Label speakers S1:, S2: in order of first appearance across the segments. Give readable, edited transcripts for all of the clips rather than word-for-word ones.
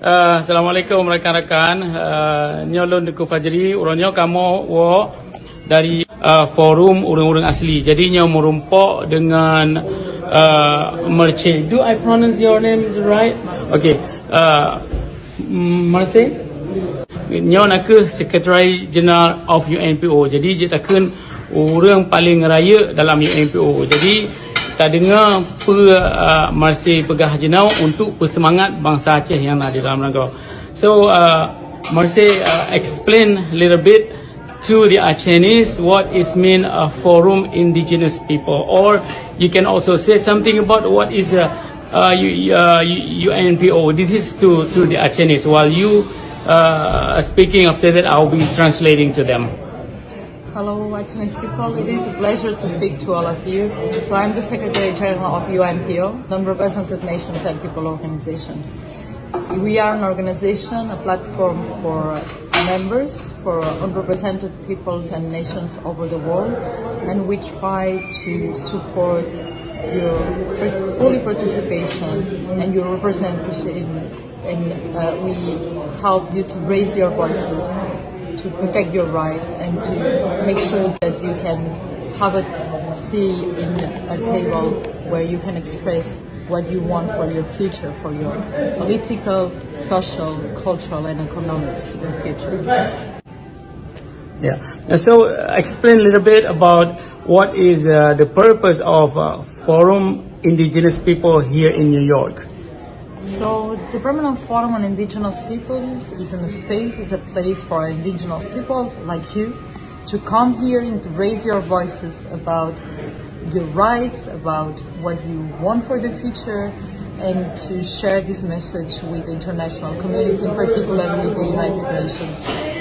S1: Assalamualaikum rakan-rakan. Nyolon Duku Fajri, urangnya kamu dari forum orang-orang asli. Jadi nyo merumpok dengan Marce. Do I pronounce your name right? Okay. Marce? Nyo nak ke Secretary General of UNPO. Jadi dia takkan orang paling raya dalam UNPO. Jadi kita dengar Marce pegah jenau untuk bersemangat bangsa Aceh yang ada dalam negara. So Marce explain a little bit to the Acehnese what is mean a forum indigenous people, or you can also say something about what is UNPO. This is to the Acehnese. While you speaking of say that, I'll be translating to them.
S2: Hello, Acehnese people. It is a pleasure to speak to all of you. So I'm the Secretary General of UNPO, Non-Represented Nations and People Organization. We are an organization, a platform for members, for unrepresented peoples and nations over the world, and we try to support your full participation and your representation, and we help you to raise your voices, to protect your rights, and to make sure that you can have a seat in a table where you can express what you want for your future, for your political, social, cultural, and economic future.
S1: Yeah. So explain a little bit about what is the purpose of Forum Indigenous People here in New York.
S2: So the Permanent Forum on Indigenous Peoples is a space, is a place for indigenous peoples like you to come here and to raise your voices about your rights, about what you want for the future, and to share this message with the international community, in particular with the United Nations,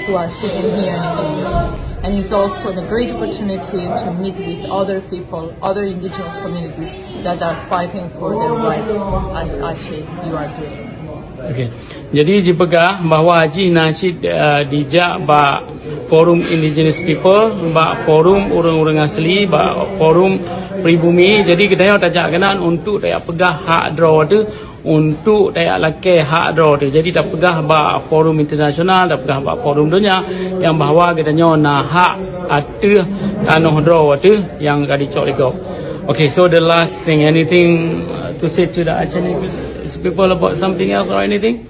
S2: who are sitting here in New York. And it's also a great opportunity to meet with other people, other indigenous communities that are fighting for their rights, as Aceh you are doing.
S1: Okay. Jadi dipegah bahawa Haji Nasib dijak ba forum indigenous people, ba forum orang-orang asli, ba forum pribumi. Jadi kita tajak kenan untuk tayak pegah hak draw tu, untuk tayak lakai hak draw tu. Jadi tak pegah ba forum internasional, tak pegah ba forum dunia yang bahawa kita na hak ada tanah draw tu yang kadi cok lego. Okay, so the last thing, anything to say to the Acehnese people about something else or anything?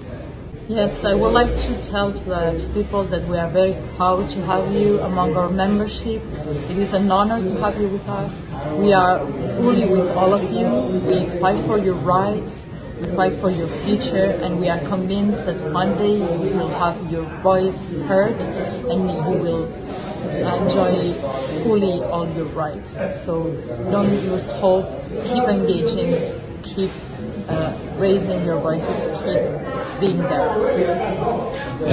S2: Yes, I would like to tell to the people that we are very proud to have you among our membership. It is an honor to have you with us. We are fully with all of you. We fight for your rights, we fight for your future, and we are convinced that one day you will have your voice heard and you will enjoy fully all your rights. So don't lose hope, keep engaging, keep raising your voices, keep being there.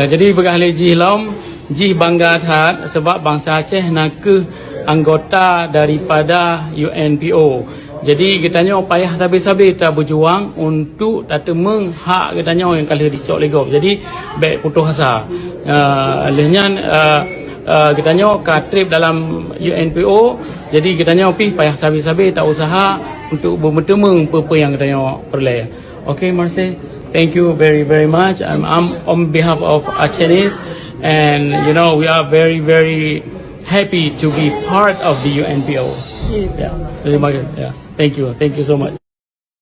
S1: Jadi pegah le Jih Lom, Jih bangga that sebab bangsa Aceh nak ke anggota daripada UNPO. Jadi katanya payah habis-habis kita berjuang untuk tatemeng hak katanya yang kali dicok legop. Jadi baik putus asa. Lehnya katanya ka trip dalam UNPO, jadi katanya payah habis-habis tak usaha untuk bertemeng apa yang katanya perlu. Okay, Marce, thank you very very much. I'm on behalf of Acehnese, and you know we are very very happy to be part of the UNPO.
S2: Yes.
S1: Yeah. Yeah. Thank you so much.